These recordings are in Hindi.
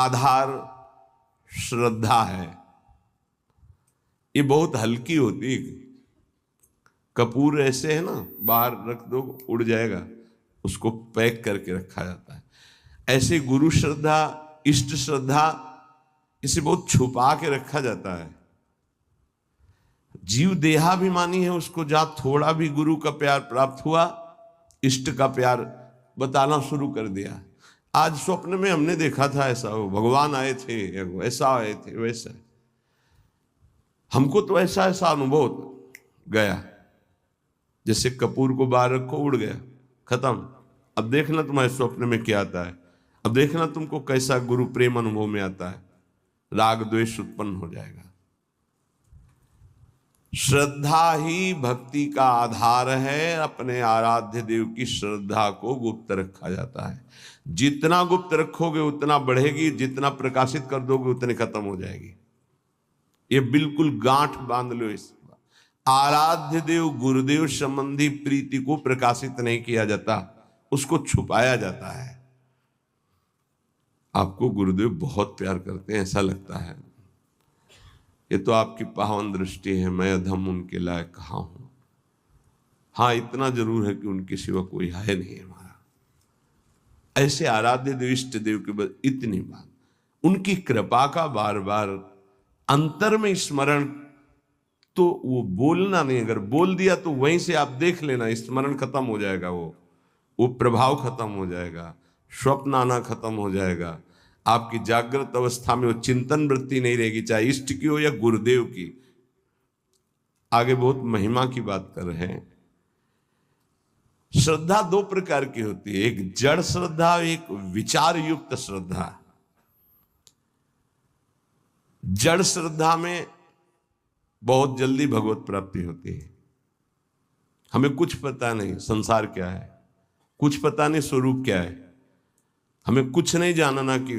आधार श्रद्धा है। ये बहुत हल्की होती है। कपूर ऐसे है ना, बाहर रख दो उड़ जाएगा, उसको पैक करके रखा जाता है। ऐसे गुरु श्रद्धा, इष्ट श्रद्धा, इसे बहुत छुपा के रखा जाता है। जीव देहाभिमानी है, उसको जहां थोड़ा भी गुरु का प्यार प्राप्त हुआ, इष्ट का प्यार बताना शुरू कर दिया। आज स्वप्न में हमने देखा था ऐसा, हो भगवान आए थे, ऐसा आए थे, वैसा। हमको तो ऐसा ऐसा अनुभव गया, जैसे कपूर को बाहर रखो उड़ गया, खत्म। अब देखना तुम्हारे स्वप्न में क्या आता है, अब देखना तुमको कैसा गुरु प्रेम अनुभव में आता है, राग द्वेष उत्पन्न हो जाएगा। श्रद्धा ही भक्ति का आधार है। अपने आराध्य देव की श्रद्धा को गुप्त रखा जाता है। जितना गुप्त रखोगे उतना बढ़ेगी, जितना प्रकाशित कर दोगे उतनी खत्म हो जाएगी। ये बिल्कुल गांठ बांध लो इस। आराध्य देव गुरुदेव संबंधी प्रीति को प्रकाशित नहीं किया जाता, उसको छुपाया जाता है। आपको गुरुदेव बहुत प्यार करते हैं ऐसा लगता है, ये तो आपकी पावन दृष्टि है, मैं अधम उनके लायक कहाँ हूं। हाँ, इतना जरूर है कि उनके सिवा कोई है नहीं हमारा। ऐसे आराध्य देव इष्ट देव के बाद इतनी बात, उनकी कृपा का बार बार अंतर में स्मरण, तो वो बोलना नहीं, अगर बोल दिया तो वहीं से आप देख लेना, स्मरण खत्म हो जाएगा, वो प्रभाव खत्म हो जाएगा, स्वप्न आना खत्म हो जाएगा। आपकी जागृत अवस्था में वो चिंतन वृत्ति नहीं रहेगी, चाहे इष्ट की हो या गुरुदेव की। आगे बहुत महिमा की बात कर रहे हैं। श्रद्धा दो प्रकार की होती है, एक जड़ श्रद्धा, एक विचार युक्त श्रद्धा। जड़ श्रद्धा में बहुत जल्दी भगवत प्राप्ति होती है। हमें कुछ पता नहीं संसार क्या है, कुछ पता नहीं स्वरूप क्या है, हमें कुछ नहीं जानना कि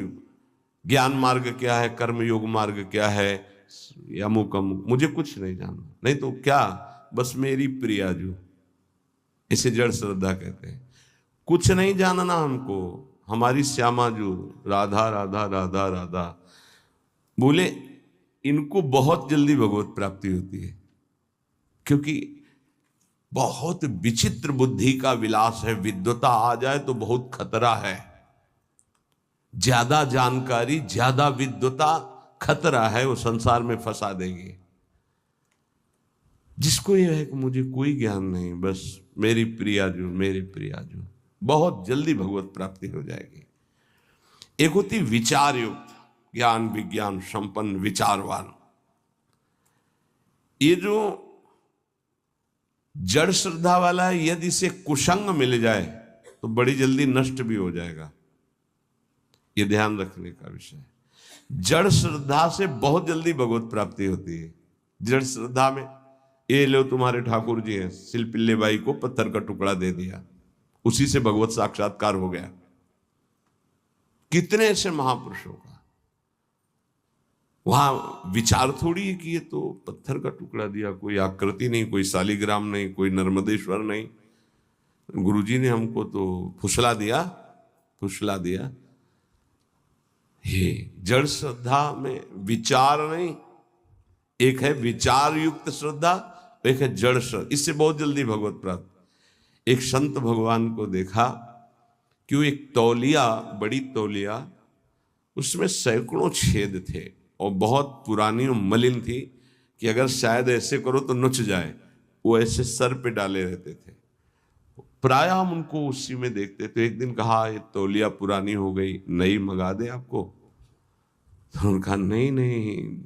ज्ञान मार्ग क्या है, कर्म योग मार्ग क्या है, या अमुक अमुक, मुझे कुछ नहीं जानना। नहीं तो क्या, बस मेरी प्रिया जो, इसे जड़ श्रद्धा कहते हैं। कुछ नहीं जानना हमको, हमारी श्यामा जो, राधा राधा राधा राधा बोले, इनको बहुत जल्दी भगवत प्राप्ति होती है, क्योंकि बहुत विचित्र बुद्धि का विलास है। विद्वता आ जाए तो बहुत खतरा है, ज्यादा जानकारी, ज्यादा विद्वता खतरा है, वो संसार में फंसा देगी। जिसको यह है कि मुझे कोई ज्ञान नहीं, बस मेरी प्रिया जो, मेरी प्रिया जो, बहुत जल्दी भगवत प्राप्ति हो जाएगी। एक होती विचार युक्त, ज्ञान विज्ञान संपन्न विचारवान। ये जो जड़ श्रद्धा वाला है, यदि इसे कुसंग मिल जाए तो बड़ी जल्दी नष्ट भी हो जाएगा। ये ध्यान रखने का विषय है। जड़ श्रद्धा से बहुत जल्दी भगवत प्राप्ति होती है। जड़ श्रद्धा में ये लो, तुम्हारे ठाकुर जी हैं, सिलपिल्ले बाई को पत्थर का टुकड़ा दे दिया, उसी से भगवत साक्षात्कार हो गया। कितने ऐसे महापुरुषों का वहां विचार थोड़ी है कि ये तो पत्थर का टुकड़ा दिया, कोई आकृति नहीं, कोई शालिग्राम नहीं, कोई नर्मदेश्वर नहीं, गुरुजी ने हमको तो फुसला दिया, फुसला दिया। ये जड़ श्रद्धा में विचार नहीं, एक है विचार युक्त श्रद्धा, एक है जड़ श्रद्धा, इससे बहुत जल्दी भगवत प्राप्त। एक संत भगवान को देखा कि वो एक तौलिया, बड़ी तौलिया, उसमें सैकड़ों छेद थे और बहुत पुरानी और मलिन थी कि अगर शायद ऐसे करो तो नुच जाए, वो ऐसे सर पे डाले रहते थे। प्राय हम उनको उसी में देखते थे। एक दिन कहा, ये तौलिया पुरानी हो गई, नई मंगा दे आपको। तो उन्होंने कहा, नहीं नहीं,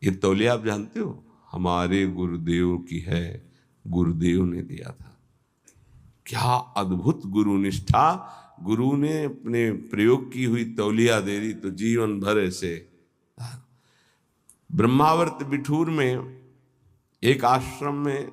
ये तौलिया आप जानते हो, हमारे गुरुदेव की है, गुरुदेव ने दिया था। क्या अद्भुत गुरु निष्ठा! गुरु ने अपने प्रयोग की हुई तौलिया दे दी तो जीवन भर ऐसे। ब्रह्मावर्त बिठूर में एक आश्रम में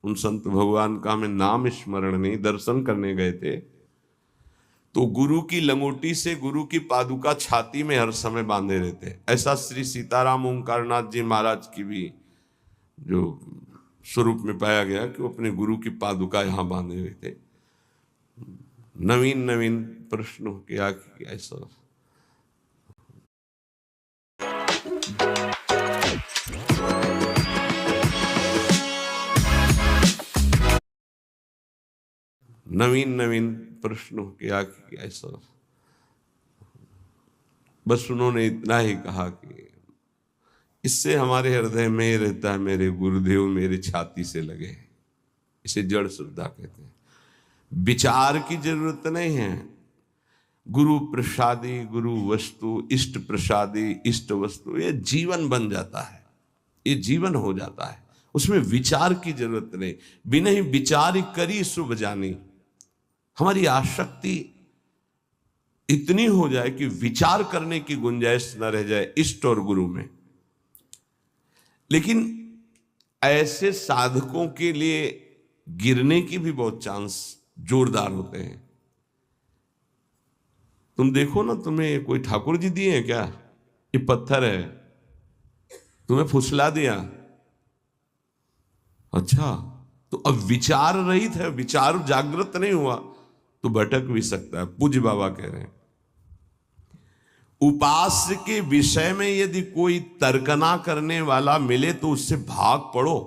उन संत भगवान का हमें नाम स्मरण नहीं, दर्शन करने गए थे, तो गुरु की लंगोटी से गुरु की पादुका छाती में हर समय बांधे रहते। ऐसा श्री सीताराम ओंकारनाथ जी महाराज की भी जो स्वरूप में पाया गया कि वो अपने गुरु की पादुका यहाँ बांधे हुए थे। नवीन नवीन प्रश्न किया कि ऐसा नवीन नवीन प्रश्न किया कि ऐसा, बस उन्होंने इतना ही कहा कि इससे हमारे हृदय में रहता है मेरे गुरुदेव मेरे छाती से लगे। इसे जड़ श्रद्धा कहते हैं। विचार की जरूरत नहीं है। गुरु प्रसादी, गुरु वस्तु, इष्ट प्रसादी, इष्ट वस्तु, ये जीवन बन जाता है, ये जीवन हो जाता है। उसमें विचार की जरूरत नहीं। बिना ही विचार करी शुभ जानी। हमारी आसक्ति इतनी हो जाए कि विचार करने की गुंजाइश न रह जाए इष्ट और गुरु में। लेकिन ऐसे साधकों के लिए गिरने की भी बहुत चांस जोरदार होते हैं। तुम देखो ना, तुम्हें कोई ठाकुर जी दिए हैं क्या? ये पत्थर है, तुम्हें फुसला दिया, अच्छा तो अब विचार रहित है, विचार जागृत नहीं हुआ तो भटक भी सकता है। पूज्य बाबा कह रहे हैं उपास्य के विषय में यदि कोई तर्कना करने वाला मिले तो उससे भाग पड़ो।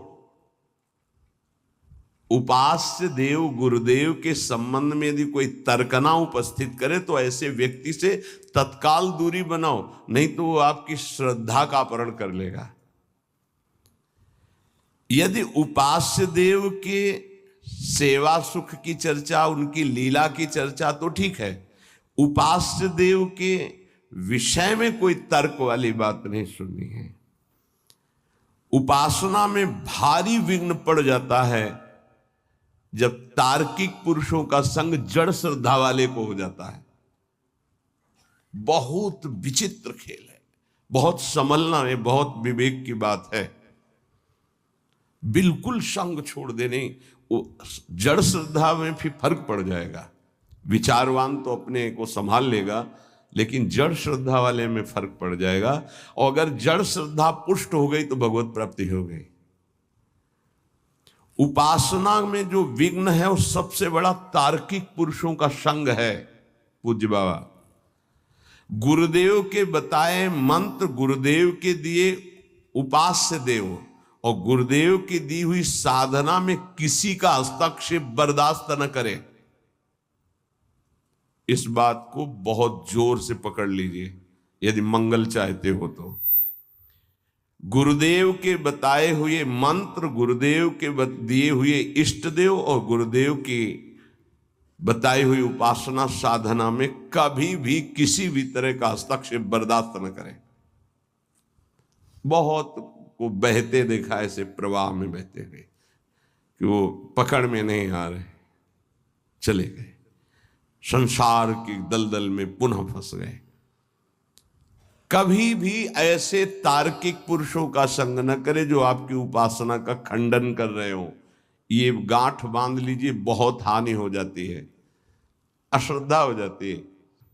उपास्य देव गुरुदेव के संबंध में यदि कोई तर्कना उपस्थित करे तो ऐसे व्यक्ति से तत्काल दूरी बनाओ, नहीं तो वो आपकी श्रद्धा का अपहरण कर लेगा। यदि उपास्य देव के सेवा सुख की चर्चा, उनकी लीला की चर्चा तो ठीक है, उपास्य देव के विषय में कोई तर्क वाली बात नहीं सुननी है। उपासना में भारी विघ्न पड़ जाता है जब तार्किक पुरुषों का संग जड़ श्रद्धा वाले को हो जाता है। बहुत विचित्र खेल है, बहुत संभलना है, बहुत विवेक की बात है। बिल्कुल संग छोड़ देने, जड़ श्रद्धा में फिर फर्क पड़ जाएगा। विचारवान तो अपने को संभाल लेगा, लेकिन जड़ श्रद्धा वाले में फर्क पड़ जाएगा। और अगर जड़ श्रद्धा पुष्ट हो गई तो भगवत प्राप्ति हो गई। उपासना में जो विघ्न है वो सबसे बड़ा तार्किक पुरुषों का संग है। पूज्य बाबा गुरुदेव के बताए मंत्र, गुरुदेव के दिए उपास्य देव और गुरुदेव की दी हुई साधना में किसी का हस्तक्षेप बर्दाश्त न करे। इस बात को बहुत जोर से पकड़ लीजिए यदि मंगल चाहते हो तो। गुरुदेव के बताए हुए मंत्र, गुरुदेव के दिए हुए इष्ट देव और गुरुदेव की बताई हुई उपासना साधना में कभी भी किसी भी तरह का हस्तक्षेप बर्दाश्त न करें। बहुत को बहते देखा ऐसे प्रवाह में बहते हुए कि वो पकड़ में नहीं आ रहे, चले गए, संसार की दलदल में पुनः फंस गए। कभी भी ऐसे तार्किक पुरुषों का संग न करे जो आपकी उपासना का खंडन कर रहे हो। ये गांठ बांध लीजिए, बहुत हानि हो जाती है, अश्रद्धा हो जाती है।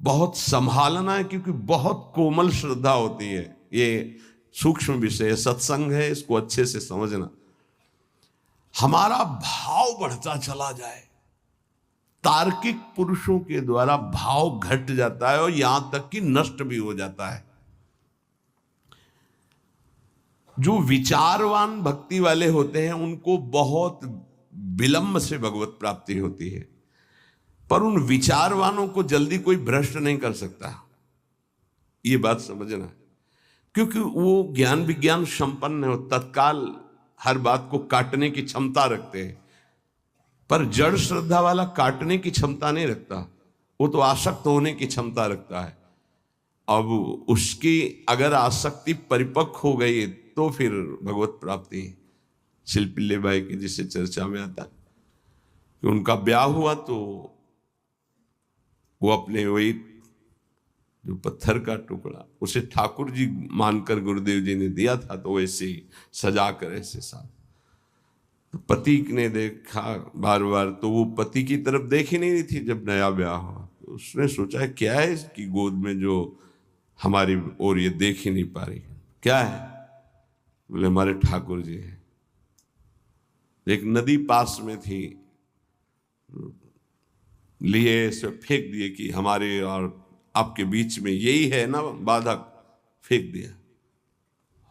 बहुत संभालना है क्योंकि बहुत कोमल श्रद्धा होती है। ये सूक्ष्म विषय सत्संग है, इसको अच्छे से समझना। हमारा भाव बढ़ता चला जाए, तार्किक पुरुषों के द्वारा भाव घट जाता है और यहां तक कि नष्ट भी हो जाता है। जो विचारवान भक्ति वाले होते हैं उनको बहुत विलंब से भगवत प्राप्ति होती है, पर उन विचारवानों को जल्दी कोई भ्रष्ट नहीं कर सकता। ये बात समझना, क्योंकि वो ज्ञान विज्ञान संपन्न है, तत्काल हर बात को काटने की क्षमता रखते हैं। पर जड़ श्रद्धा वाला काटने की क्षमता नहीं रखता, वो तो आसक्त होने की क्षमता रखता है। अब उसकी अगर आसक्ति परिपक्व हो गई तो फिर भगवत प्राप्ति। शिल्पिल्ले भाई की जिससे चर्चा में आता कि उनका ब्याह हुआ तो वो अपने वही जो पत्थर का टुकड़ा उसे ठाकुर जी मानकर गुरुदेव जी ने दिया था, तो वैसे ही सजा कर ऐसे साथ। तो पति ने देखा बार बार, तो वो पति की तरफ देख ही नहीं रही थी जब नया ब्याह हुआ। तो उसने सोचा क्या है इसकी गोद में जो हमारी ओर ये देख ही नहीं पा रही, क्या है? बोले हमारे ठाकुर जी हैं। एक नदी पास में थी, लिए से फेंक दिए कि हमारे और आपके बीच में यही है ना बाधक, फेंक दिया।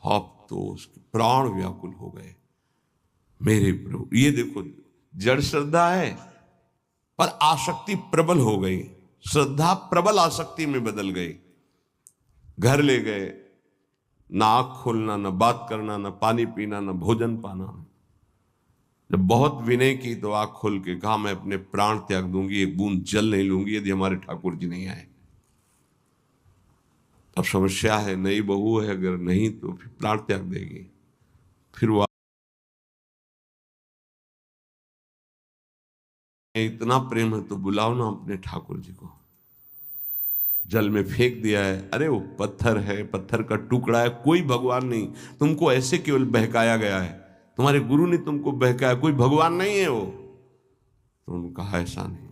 आप तो उसके प्राण व्याकुल हो गए। मेरे प्रभु, ये देखो जड़ श्रद्धा है, पर आसक्ति प्रबल हो गई, श्रद्धा प्रबल आसक्ति में बदल गई। घर ले गए, ना आंख खोलना, ना बात करना, ना पानी पीना, ना भोजन पाना। जब बहुत विनय की तो आंख खोल के कहा, मैं अपने प्राण त्याग दूंगी, एक बूंद जल नहीं लूंगी यदि हमारे ठाकुर जी नहीं आए। अब समस्या है, नई बहू है, अगर नहीं तो फिर प्राण त्याग देगी। फिर वो इतना प्रेम है तो बुलाओ ना अपने ठाकुर जी को। जल में फेंक दिया है, अरे वो पत्थर है, पत्थर का टुकड़ा है, कोई भगवान नहीं, तुमको ऐसे केवल बहकाया गया है, तुम्हारे गुरु ने तुमको बहकाया, कोई भगवान नहीं है वो। तो उन्होंने कहा ऐसा नहीं,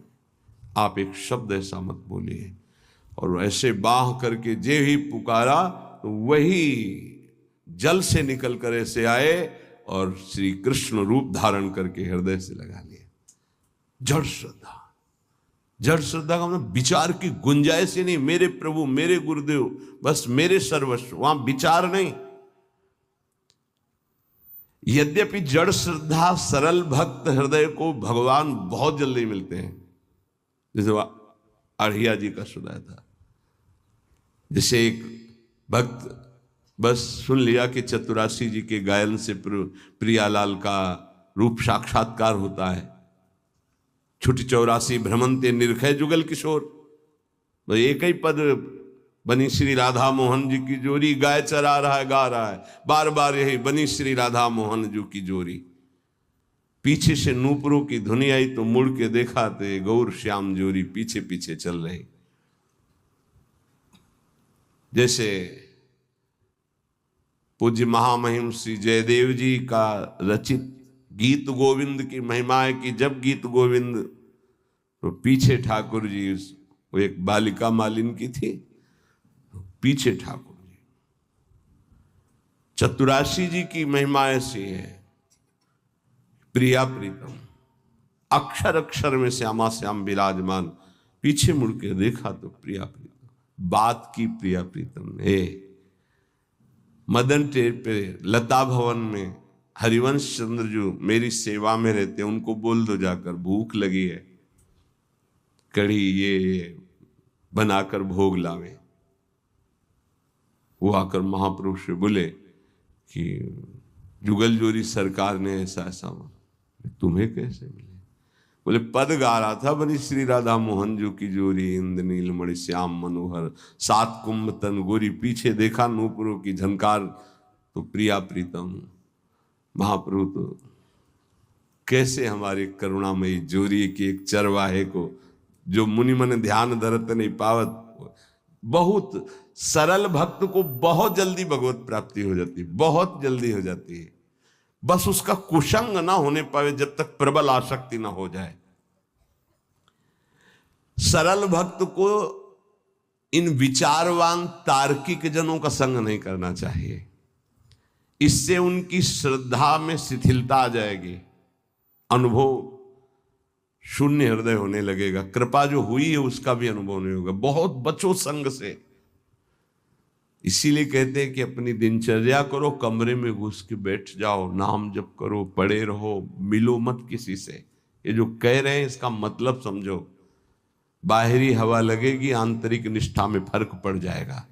आप एक शब्द ऐसा मत बोलिए। और ऐसे बाह करके जे ही पुकारा तो वही जल से निकल कर ऐसे आए और श्री कृष्ण रूप धारण करके हृदय से लगा लिए। जड़ श्रद्धा, जड़ श्रद्धा का मतलब विचार की गुंजाइश ही नहीं, मेरे प्रभु, मेरे गुरुदेव, बस मेरे सर्वस्व, वहां विचार नहीं। यद्यपि जड़ श्रद्धा सरल भक्त हृदय को भगवान बहुत जल्दी मिलते हैं, जैसे अढ़िया जी का सुनाया था। जैसे एक भक्त बस सुन लिया कि चतुरासी जी के गायन से प्रियालाल का रूप साक्षात्कार होता है, छुटी 84 भ्रमंते निर्खय जुगल किशोर, तो एक ही पद बनी श्री राधा मोहन जी की जोरी, गाय चरा रहा है, गा रहा है, बार बार यही बनी श्री राधा मोहन जी की जोरी। पीछे से नूपुरों की धुनी आई तो मुड़ के देखा तो गौर श्याम जोरी पीछे पीछे चल रही। जैसे पूज्य महामहिम श्री जयदेव जी का रचित गीत गोविंद की महिमा है कि जब गीत गोविंद तो पीछे ठाकुर जी, वो एक बालिका मालिन की थी, पीछे ठाकुर जी। चतुरासी जी की महिमा ऐसी है, प्रिया प्रीतम, अक्षर अक्षर में श्यामा श्याम विराजमान, पीछे मुड़ के देखा तो प्रिया प्रीतम, बात की प्रिया प्रीतम ने। मदन टेर पे लता भवन में हरिवंश चंद्र जो मेरी सेवा में रहते, उनको बोल दो जाकर भूख लगी है, कढ़ी ये बनाकर भोग लावे। वो आकर महाप्रभु से बोले कि जुगल जोरी सरकार ने ऐसा ऐसा, तुम्हें कैसे मिले? बोले पद गा रहा था, बनी श्री राधा मोहन जो की जोरी, इंद्र नीलमणि श्याम मनोहर, सात कुंभ तन गोरी, पीछे देखा नूपुरों की झनकार तो प्रिया प्रीतम। महाप्रभु तो कैसे हमारी करुणामयी जोरी की एक चरवाहे को, जो मुनि मन ध्यान धरत नहीं पावत, बहुत सरल भक्त को बहुत जल्दी भगवत प्राप्ति हो जाती है, बहुत जल्दी हो जाती है। बस उसका कुसंग ना होने पावे, जब तक प्रबल आसक्ति ना हो जाए। सरल भक्त को इन विचारवान तार्किक जनों का संग नहीं करना चाहिए, इससे उनकी श्रद्धा में शिथिलता आ जाएगी, अनुभव शून्य हृदय होने लगेगा, कृपा जो हुई है उसका भी अनुभव नहीं होगा। बहुत बचो संग से। इसीलिए कहते हैं कि अपनी दिनचर्या करो, कमरे में घुस के बैठ जाओ, नाम जप करो, पड़े रहो, मिलो मत किसी से। ये जो कह रहे हैं इसका मतलब समझो, बाहरी हवा लगेगी, आंतरिक निष्ठा में फर्क पड़ जाएगा।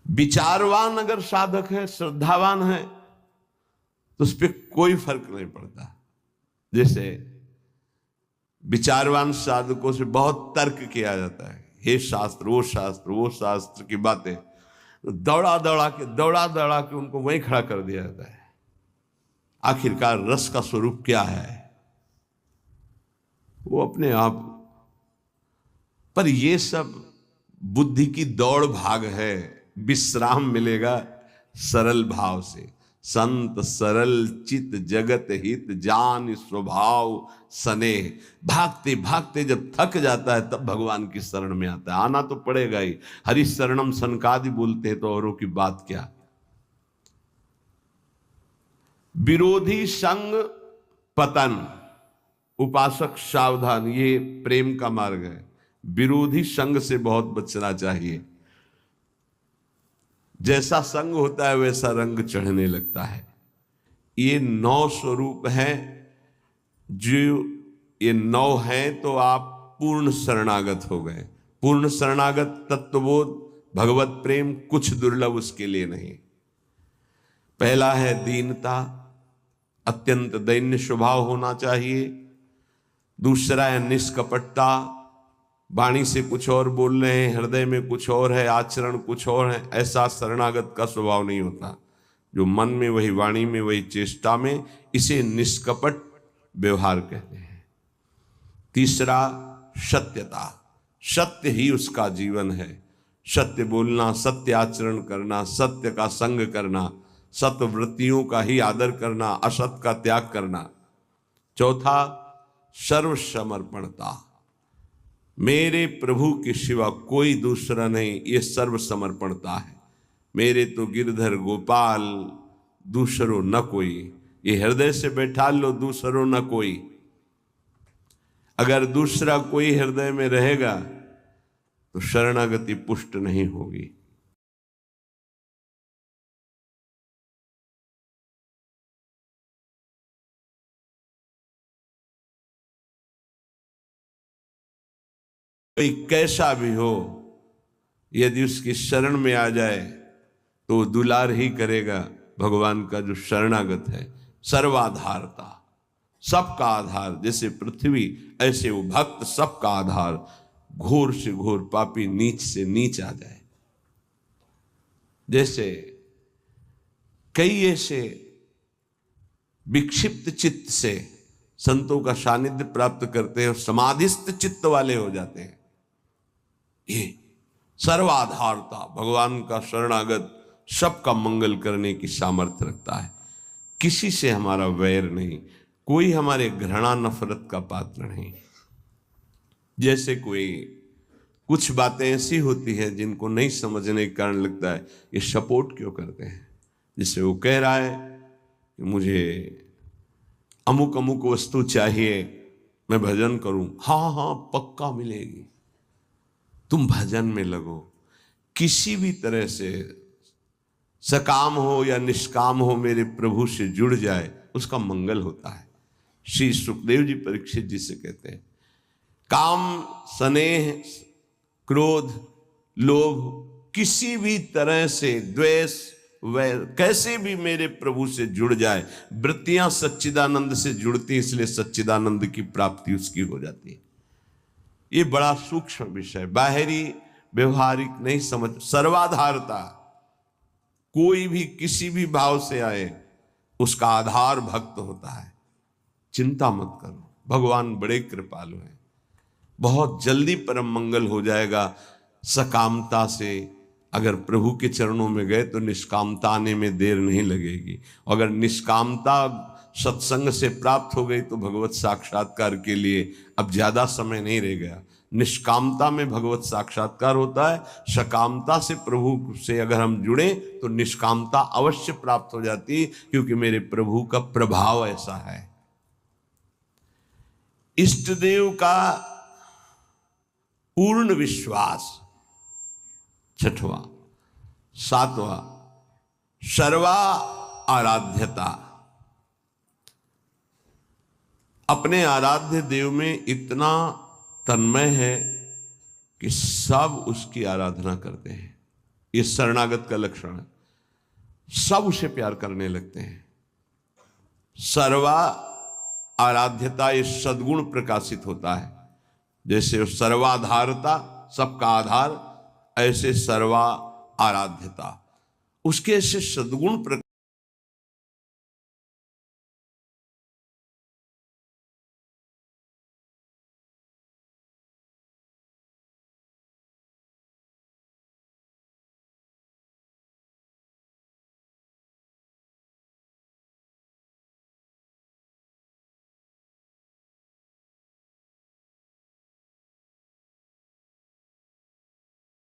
विचारवान अगर साधक है, श्रद्धावान है, तो उस पर कोई फर्क नहीं पड़ता। जैसे विचारवान साधकों से बहुत तर्क किया जाता है, हे शास्त्र, वो शास्त्र, वो शास्त्र की बातें, दौड़ा दौड़ा के उनको वहीं खड़ा कर दिया जाता है। आखिरकार रस का स्वरूप क्या है वो अपने आप। पर ये सब बुद्धि की दौड़ भाग है, विश्राम मिलेगा सरल भाव से। संत सरल चित जगत हित जान स्वभाव स्नेह। भागते भागते जब थक जाता है तब भगवान की शरण में आता है। आना तो पड़ेगा ही, हरि शरणम सनकादि बोलते हैं तो औरों की बात क्या। विरोधी संग पतन, उपासक सावधान, ये प्रेम का मार्ग है। विरोधी संग से बहुत बचना चाहिए। जैसा संग होता है वैसा रंग चढ़ने लगता है। ये 9 स्वरूप हैं जो ये 9 हैं तो आप पूर्ण शरणागत हो गए। पूर्ण शरणागत, तत्वबोध, भगवत प्रेम कुछ दुर्लभ उसके लिए नहीं। पहला है दीनता, अत्यंत दैन्य स्वभाव होना चाहिए। दूसरा है निष्कपटता, वाणी से कुछ और बोल रहे हैं, हृदय में कुछ और है, आचरण कुछ और है, ऐसा शरणागत का स्वभाव नहीं होता। जो मन में वही, वाणी में वही, चेष्टा में, इसे निष्कपट व्यवहार कहते हैं। तीसरा सत्यता, सत्य ही उसका जीवन है। सत्य बोलना, सत्य आचरण करना, सत्य का संग करना, सत्य वृत्तियों का ही आदर करना, असत का त्याग करना। चौथा सर्वसमर्पणता, मेरे प्रभु के सिवा कोई दूसरा नहीं, ये सर्वसमर्पणता है। मेरे तो गिरधर गोपाल, दूसरो न कोई। ये हृदय से बैठा लो, दूसरो न कोई। अगर दूसरा कोई हृदय में रहेगा तो शरणागति पुष्ट नहीं होगी। कोई कैसा भी हो, यदि उसकी शरण में आ जाए तो दुलार ही करेगा। भगवान का जो शरणागत है, सर्वाधारता, सबका आधार। जैसे पृथ्वी, ऐसे वो भक्त सबका आधार। घोर से घोर पापी नीच से नीच आ जाए। जैसे कई ऐसे विक्षिप्त चित्त से संतों का सानिध्य प्राप्त करते हैं और समाधिस्थ चित्त वाले हो जाते हैं। ये सर्वाधारता, भगवान का शरणागत सबका मंगल करने की सामर्थ्य रखता है। किसी से हमारा वैर नहीं, कोई हमारे घृणा नफरत का पात्र नहीं। जैसे कोई कुछ बातें ऐसी होती हैं जिनको नहीं समझने के कारण लगता है ये सपोर्ट क्यों करते हैं। जैसे वो कह रहा है कि मुझे अमुक अमुक वस्तु चाहिए, मैं भजन करूं। हाँ हाँ पक्का मिलेगी, तुम भजन में लगो। किसी भी तरह से सकाम हो या निष्काम हो, मेरे प्रभु से जुड़ जाए, उसका मंगल होता है। श्री सुखदेव जी परीक्षित जी से कहते हैं, काम, स्नेह, क्रोध, लोभ, किसी भी तरह से द्वेष, वैर, कैसे भी मेरे प्रभु से जुड़ जाए। वृत्तियां सच्चिदानंद से जुड़ती, इसलिए सच्चिदानंद की प्राप्ति उसकी हो जाती है। ये बड़ा सूक्ष्म विषय, बाहरी व्यवहारिक नहीं समझ। सर्वाधारता, कोई भी किसी भी भाव से आए, उसका आधार भक्त होता है। चिंता मत करो, भगवान बड़े कृपालु हैं, बहुत जल्दी परम मंगल हो जाएगा। सकामता से अगर प्रभु के चरणों में गए तो निष्कामता आने में देर नहीं लगेगी। अगर निष्कामता सत्संग से प्राप्त हो गई तो भगवत साक्षात्कार के लिए अब ज्यादा समय नहीं रह गया। निष्कामता में भगवत साक्षात्कार होता है। सकामता से प्रभु से अगर हम जुड़े तो निष्कामता अवश्य प्राप्त हो जाती है, क्योंकि मेरे प्रभु का प्रभाव ऐसा है। इष्ट देव का पूर्ण विश्वास, छठवां। सातवां सर्वा आराध्यता, अपने आराध्य देव में इतना तन्मय है कि सब उसकी आराधना करते हैं। ये शरणागत का लक्षण है, सब उसे प्यार करने लगते हैं। सर्वा आराध्यता, ये सद्गुण प्रकाशित होता है। जैसे सर्वाधारता, सबका आधार, ऐसे सर्वा आराध्यता, उसके ऐसे सद्गुण प्रकाशित।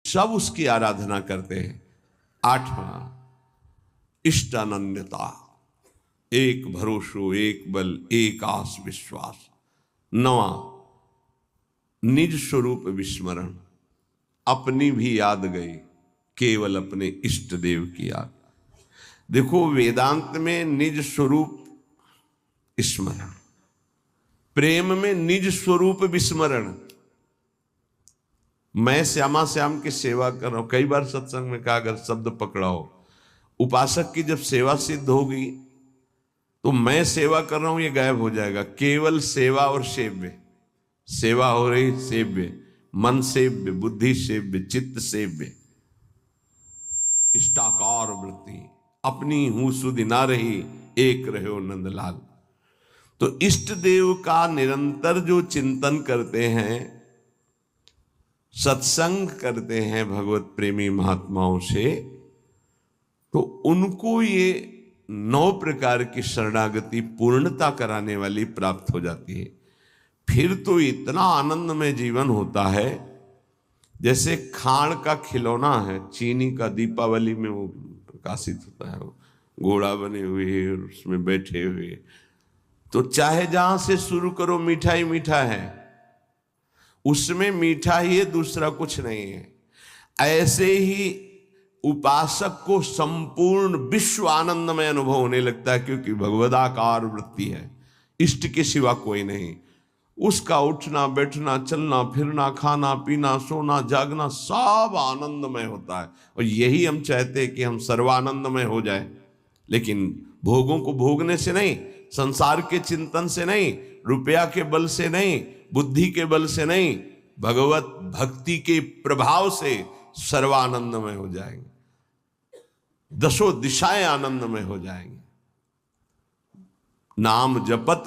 सब उसकी आराधना करते हैं। आठवां इष्टानन्यता, एक भरोसो, एक बल, एक आस विश्वास। नवा निज स्वरूप विस्मरण, अपनी भी याद गई, केवल अपने इष्ट देव की याद। देखो वेदांत में निज स्वरूप स्मरण, प्रेम में निज स्वरूप विस्मरण। मैं श्यामा श्याम की सेवा कर रहा हूं। कई बार सत्संग में कहा, अगर शब्द पकड़ा हो, उपासक की जब सेवा सिद्ध होगी तो मैं सेवा कर रहा हूं ये गायब हो जाएगा। केवल सेवा और सेव्य, सेवा हो रही, सेव्य, मन सेव्य, बुद्धि सेव्य, चित्त सेव्य, इष्टाकार वृत्ति, अपनी हूं सुधि ना रही, एक रहो नंदलाल। तो इष्ट देव का निरंतर जो चिंतन करते हैं, सत्संग करते हैं भगवत प्रेमी महात्माओं से, तो उनको ये 9 प्रकार की शरणागति पूर्णता कराने वाली प्राप्त हो जाती है। फिर तो इतना आनंद में जीवन होता है जैसे खाण का खिलौना है, चीनी का, दीपावली में वो प्रकाशित होता है, वो घोड़ा बने हुए और उसमें बैठे हुए। तो चाहे जहां से शुरू करो मीठा ही मीठा है, उसमें मीठा ही है, दूसरा कुछ नहीं है। ऐसे ही उपासक को संपूर्ण विश्व आनंदमय अनुभव होने लगता है, क्योंकि भगवदाकार वृत्ति है, इष्ट के सिवा कोई नहीं। उसका उठना बैठना, चलना फिरना, खाना पीना, सोना जागना सब आनंदमय होता है। और यही हम चाहते हैं कि हम सर्वानंदमय हो जाए, लेकिन भोगों को भोगने से नहीं, संसार के चिंतन से नहीं, रुपया के बल से नहीं, बुद्धि के बल से नहीं, भगवत भक्ति के प्रभाव से सर्वानंदमय हो जाएंगे, 10 दिशाएं आनंदमय हो जाएंगे। नाम जपत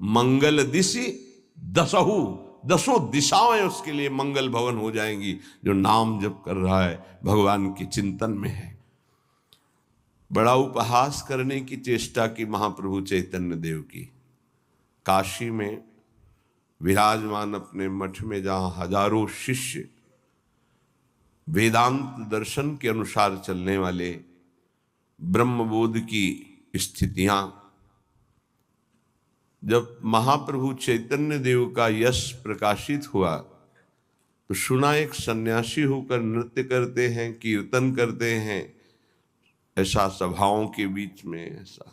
मंगल दिशि 10 दिशाएं उसके लिए मंगल भवन हो जाएंगी, जो नाम जप कर रहा है, भगवान के चिंतन में है। बड़ा उपहास करने की चेष्टा की महाप्रभु चैतन्य देव की। काशी में विराजमान अपने मठ में, जहां हजारों शिष्य वेदांत दर्शन के अनुसार चलने वाले, ब्रह्मबोध की स्थितियां, जब महाप्रभु चैतन्य देव का यश प्रकाशित हुआ तो सुना एक सन्यासी होकर नृत्य करते हैं, कीर्तन करते हैं। ऐसा सभाओं के बीच में ऐसा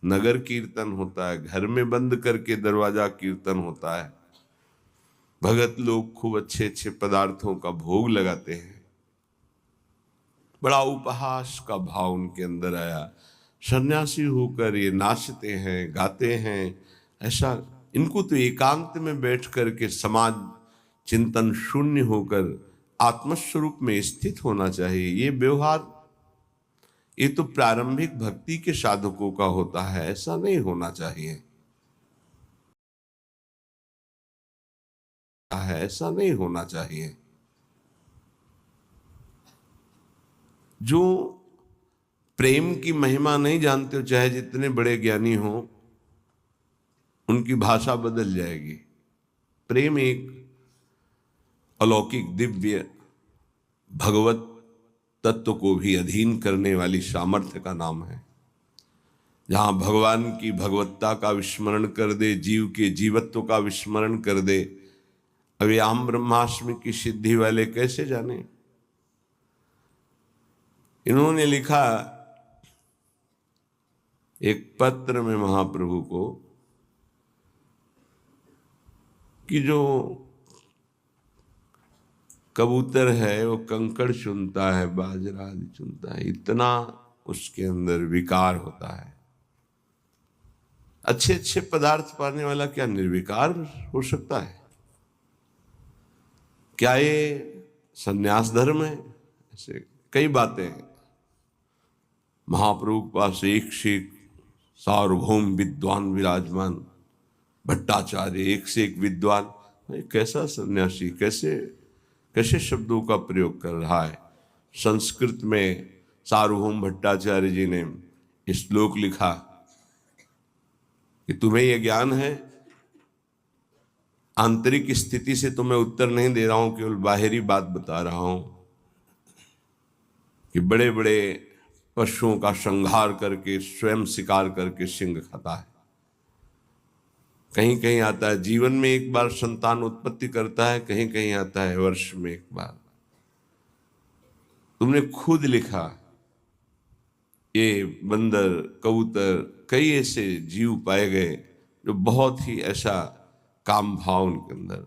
नगर कीर्तन होता है, घर में बंद करके दरवाजा कीर्तन होता है। भगत लोग खूब अच्छे अच्छे पदार्थों का भोग लगाते हैं। बड़ा उपहास का भाव उनके अंदर आया। सन्यासी होकर ये नाचते हैं, गाते हैं, ऐसा इनको तो एकांत में बैठ करके समाज चिंतन शून्य होकर आत्मस्वरूप में स्थित होना चाहिए। ये व्यवहार, ये तो प्रारंभिक भक्ति के साधकों का होता है, ऐसा नहीं होना चाहिए, ऐसा नहीं होना चाहिए। जो प्रेम की महिमा नहीं जानते हो, चाहे जितने बड़े ज्ञानी हो, उनकी भाषा बदल जाएगी। प्रेम एक अलौकिक दिव्य भगवत तत्व को भी अधीन करने वाली सामर्थ्य का नाम है। जहां भगवान की भगवत्ता का विस्मरण कर दे, जीव के जीवत्व का विस्मरण कर दे। अभी आम ब्रह्मास्मि की सिद्धि वाले कैसे जाने? इन्होंने लिखा एक पत्र में महाप्रभु को कि जो कबूतर है वो कंकड़ चुनता है, बाजरा आदि चुनता है, इतना उसके अंदर विकार होता है। अच्छे अच्छे पदार्थ पाने वाला क्या निर्विकार हो सकता है? क्या ये संन्यास धर्म है? ऐसे कई बातें हैं। महाप्रभु के पास एक से एक सार्वभौम विद्वान विराजमान, भट्टाचार्य एक से एक विद्वान। कैसा सन्यासी, कैसे कैसे शब्दों का प्रयोग कर रहा है। संस्कृत में सार्वभौम भट्टाचार्य जी ने श्लोक लिखा कि तुम्हें यह ज्ञान है, आंतरिक स्थिति से तो मैं उत्तर नहीं दे रहा हूं, केवल बाहरी बात बता रहा हूं कि बड़े बड़े पशुओं का संहार करके, स्वयं शिकार करके सिंह खाता है। कहीं कहीं आता है जीवन में एक बार संतान उत्पत्ति करता है, कहीं कहीं आता है वर्ष में एक बार। तुमने खुद लिखा ये बंदर, कबूतर, कई ऐसे जीव पाए गए जो बहुत ही ऐसा काम भाव उनके अंदर।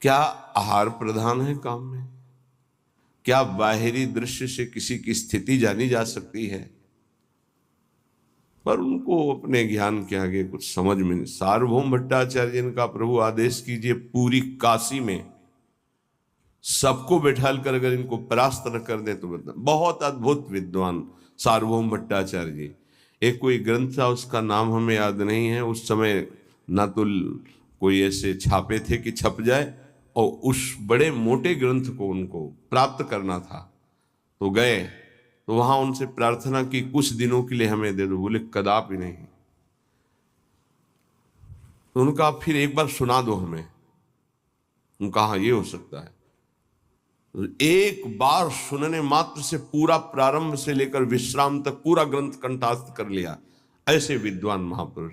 क्या आहार प्रधान है काम में? क्या बाहरी दृश्य से किसी की स्थिति जानी जा सकती है? पर उनको अपने ज्ञान के आगे कुछ समझ में नहीं। सार्वभौम भट्टाचार्य का प्रभु आदेश कीजिए, पूरी काशी में सबको बैठाल कर अगर इनको परास्त न कर दे तो बता। बहुत अद्भुत विद्वान सार्वभौम भट्टाचार्य जी। एक कोई ग्रंथ था, उसका नाम हमें याद नहीं है। उस समय ना तो कोई ऐसे छापे थे कि छप जाए, और उस बड़े मोटे ग्रंथ को उनको प्राप्त करना था। तो गए, तो वहां उनसे प्रार्थना की, कुछ दिनों के लिए हमें दे दो। बोले कदापि नहीं। तो उनका फिर एक बार सुना दो हमें। उनका हाँ ये हो सकता है। तो एक बार सुनने मात्र से पूरा प्रारंभ से लेकर विश्राम तक पूरा ग्रंथ कंठास्थ कर लिया। ऐसे विद्वान महापुरुष।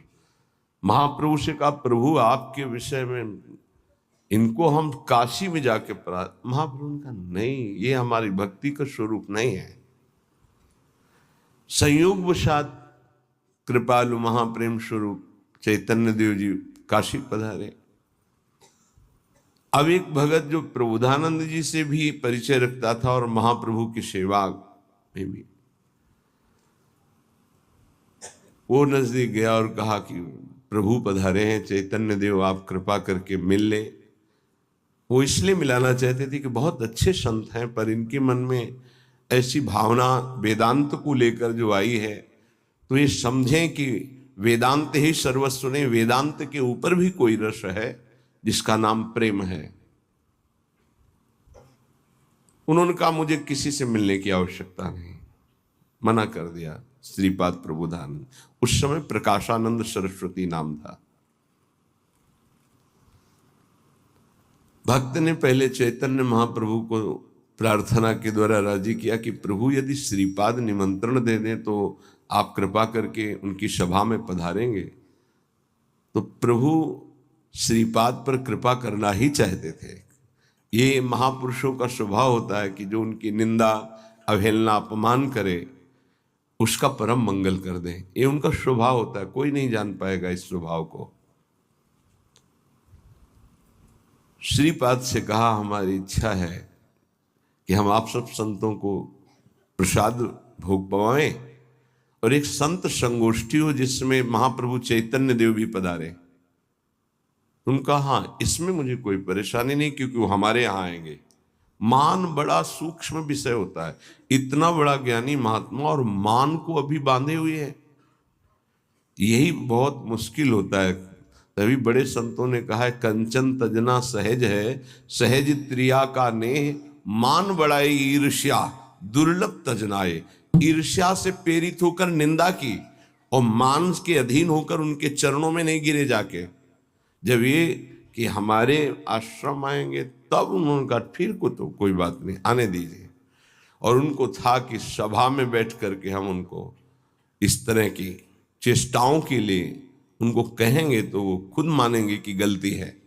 महाप्रभु से कहा, प्रभु आपके विषय में इनको हम काशी में जाके पढ़ा। महाप्रभु ने कहा नहीं, ये हमारी भक्ति का स्वरूप नहीं है। संयोगवशात कृपालु महाप्रेम स्वरूप चैतन्य देव जी काशी पधारे। अब एक भगत जो प्रबोधानंद जी से भी परिचय रखता था और महाप्रभु की सेवा में भी, वो नजदीक गया और कहा कि प्रभु पधारे हैं चैतन्य देव, आप कृपा करके मिल ले। वो इसलिए मिलाना चाहते थे कि बहुत अच्छे संत हैं, पर इनके मन में ऐसी भावना वेदांत को लेकर जो आई है, तो ये समझें कि वेदांत ही सर्वस्व नहीं, वेदांत के ऊपर भी कोई रस है जिसका नाम प्रेम है। उन्होंने कहा मुझे किसी से मिलने की आवश्यकता नहीं, मना कर दिया। श्रीपाद प्रबोधानंद, उस समय प्रकाशानंद सरस्वती नाम था। भक्त ने पहले चैतन्य महाप्रभु को प्रार्थना के द्वारा राजी किया कि प्रभु यदि श्रीपाद निमंत्रण दे दें तो आप कृपा करके उनकी सभा में पधारेंगे। तो प्रभु श्रीपाद पर कृपा करना ही चाहते थे। ये महापुरुषों का स्वभाव होता है कि जो उनकी निंदा, अवहेलना, अपमान करे उसका परम मंगल कर दें। ये उनका स्वभाव होता है, कोई नहीं जान पाएगा इस स्वभाव को। श्रीपाद से कहा हमारी इच्छा है कि हम आप सब संतों को प्रसाद भोग पवाएं और एक संत संगोष्ठी हो जिसमें महाप्रभु चैतन्य देव भी पधारे। उनका हाँ, इसमें मुझे कोई परेशानी नहीं, क्योंकि वो हमारे यहाँ आएंगे। मान बड़ा सूक्ष्म विषय होता है। इतना बड़ा ज्ञानी महात्मा और मान को अभी बांधे हुए है, यही बहुत मुश्किल होता है। तभी बड़े संतों ने कहा है, कंचन तजना सहज है, सहज त्रिया का नेह, मान बढ़ाई ईर्ष्या दुर्लभ तजनाए। ईर्ष्या से प्रेरित होकर निंदा की और मान के अधीन होकर उनके चरणों में नहीं गिरे जाके। जब ये कि हमारे आश्रम आएंगे तब उन्होंने कहा फिर को तो कोई बात नहीं, आने दीजिए। और उनको था कि सभा में बैठ करके हम उनको इस तरह की चेष्टाओं के लिए उनको कहेंगे तो वो खुद मानेंगे कि गलती है।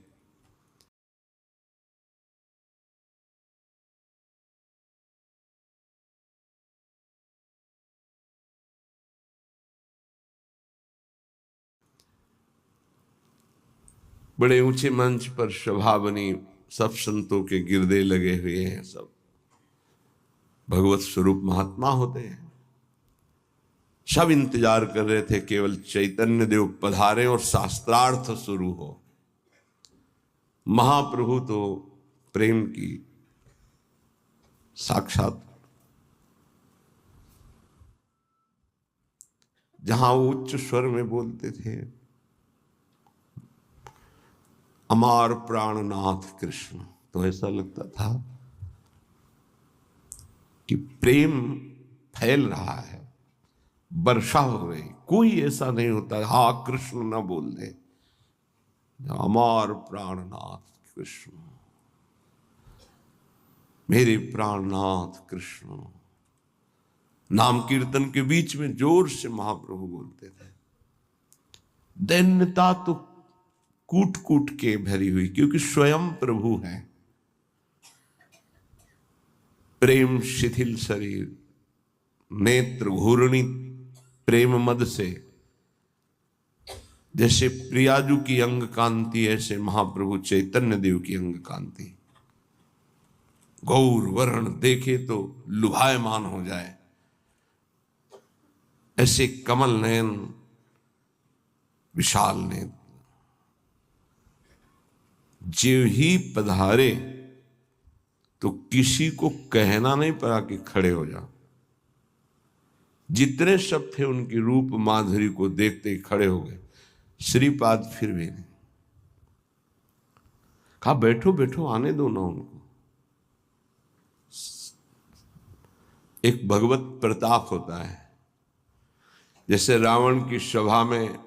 बड़े ऊंचे मंच पर सभा बनी, सब संतों के गिरदे लगे हुए हैं, सब भगवत स्वरूप महात्मा होते हैं। सब इंतजार कर रहे थे केवल चैतन्य देव पधारे और शास्त्रार्थ शुरू हो। महाप्रभु तो प्रेम की साक्षात, जहां वो उच्च स्वर में बोलते थे, अमार प्राणनाथ कृष्ण, तो ऐसा लगता था कि प्रेम फैल रहा है, वर्षा हो रही। कोई ऐसा नहीं होता हा कृष्ण न बोल दे। अमार प्राणनाथ कृष्ण, मेरे प्राणनाथ कृष्ण, नाम कीर्तन के बीच में जोर से महाप्रभु बोलते थे। दैन्यता तो कूट कूट के भरी हुई, क्योंकि स्वयं प्रभु है। प्रेम शिथिल शरीर, नेत्र घूर्णित प्रेम मद से, जैसे प्रियाजू की अंग कांति, ऐसे महाप्रभु चैतन्य देव की अंग कांति। गौर वर्ण देखे तो लुभायमान हो जाए, ऐसे कमल नयन, विशाल नेत्र, जो ही पधारे तो किसी को कहना नहीं पड़ा कि खड़े हो जाओ। जितने सब थे उनकी रूप माधुरी को देखते ही खड़े हो गए। श्रीपाद फिर भी नहीं कहा बैठो बैठो, आने दो ना उनको। एक भगवत प्रताप होता है, जैसे रावण की सभा में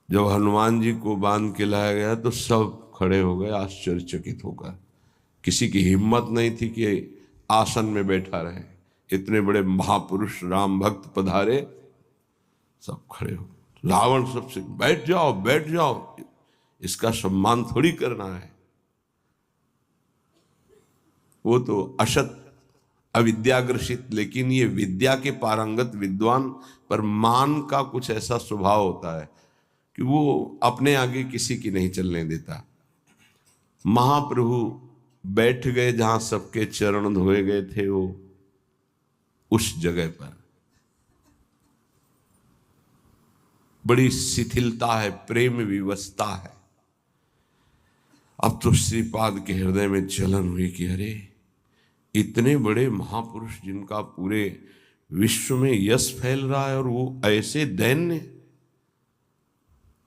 जब हनुमान जी को बांध के लाया गया तो सब खड़े हो गए आश्चर्यचकित होकर। किसी की हिम्मत नहीं थी कि आसन में बैठा रहे। इतने बड़े महापुरुष राम भक्त पधारे, सब खड़े हो। रावण सबसे बैठ जाओ बैठ जाओ, इसका सम्मान थोड़ी करना है। वो तो असत अविद्याग्रसित, लेकिन ये विद्या के पारंगत विद्वान, पर मान का कुछ ऐसा स्वभाव होता है कि वो अपने आगे किसी की नहीं चलने देता। महाप्रभु बैठ गए जहां सबके चरण धोए गए थे, वो उस जगह पर बड़ी शिथिलता है, प्रेम विवशता है। अब तो श्रीपाद के हृदय में जलन हुई कि अरे इतने बड़े महापुरुष जिनका पूरे विश्व में यश फैल रहा है और वो ऐसे दैन्य।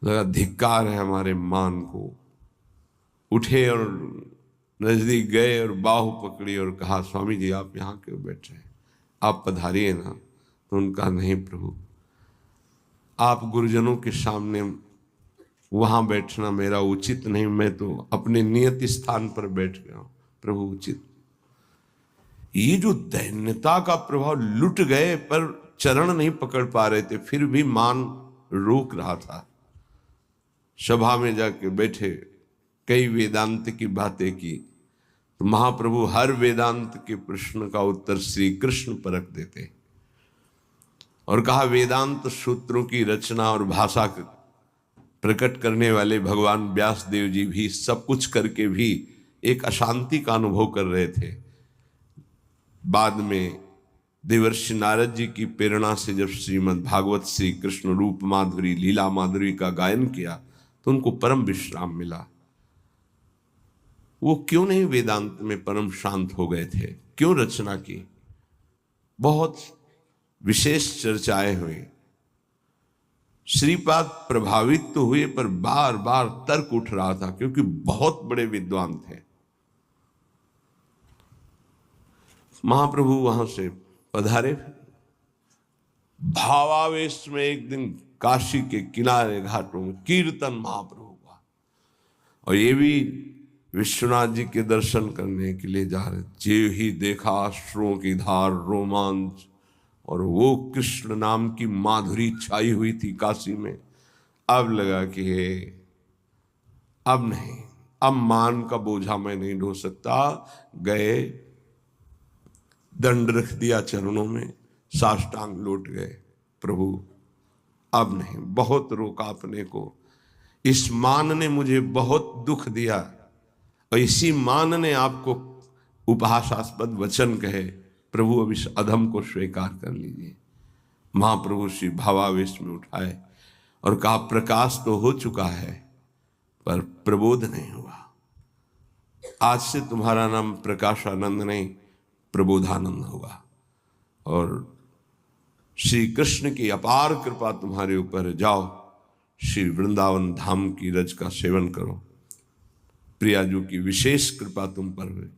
लगा धिक्कार है हमारे मान को। उठे और नजदीक गए और बाहु पकड़ी और कहा स्वामी जी आप यहाँ क्यों बैठ रहे हैं, आप पधारिए ना। तो उनका नहीं प्रभु, आप गुरुजनों के सामने वहां बैठना मेरा उचित नहीं, मैं तो अपने नियत स्थान पर बैठ गया हूं प्रभु उचित। ये जो दैन्यता का प्रभाव, लुट गए पर चरण नहीं पकड़ पा रहे थे, फिर भी मान रोक रहा था। सभा में जाके बैठे, कई वेदांत की बातें की तो महाप्रभु हर वेदांत के प्रश्न का उत्तर श्री कृष्ण परख देते और कहा वेदांत सूत्रों की रचना और भाषा प्रकट करने वाले भगवान व्यास देव जी भी सब कुछ करके भी एक अशांति का अनुभव कर रहे थे। बाद में देवर्षि नारद जी की प्रेरणा से जब श्रीमद् भागवत श्री कृष्ण रूप माधुरी लीला माधुरी का गायन किया तो उनको परम विश्राम मिला। वो क्यों नहीं वेदांत में परम शांत हो गए थे, क्यों रचना की? बहुत विशेष चर्चाएं हुई। श्रीपाद प्रभावित तो हुए पर बार बार तर्क उठ रहा था क्योंकि बहुत बड़े विद्वान थे। महाप्रभु वहां से पधारे, भावावेश में एक दिन काशी के किनारे घाटों में कीर्तन महाप्रभु का, और ये भी विश्वनाथ जी के दर्शन करने के लिए जा रहे। जे ही देखा अश्रुओं की धार, रोमांच, और वो कृष्ण नाम की माधुरी छाई हुई थी काशी में। अब लगा कि अब नहीं, अब मान का बोझा मैं नहीं ढो सकता। गए, दंड रख दिया चरणों में, साष्टांग लौट गए। प्रभु अब नहीं, बहुत रोका अपने को। इस मान ने मुझे बहुत दुख दिया और इसी मान ने आपको उपहासास्पद वचन कहे। प्रभु अब इस अधम को स्वीकार कर लीजिए। महाप्रभु श्री भावावेश में उठाए और कहा प्रकाश तो हो चुका है पर प्रबोध नहीं हुआ। आज से तुम्हारा नाम प्रकाशानंद नहीं प्रबोधानंद होगा, और श्री कृष्ण की अपार कृपा तुम्हारे ऊपर। जाओ श्री वृंदावन धाम की रज का सेवन करो। प्रियाजू की विशेष कृपा तुम पर हुई।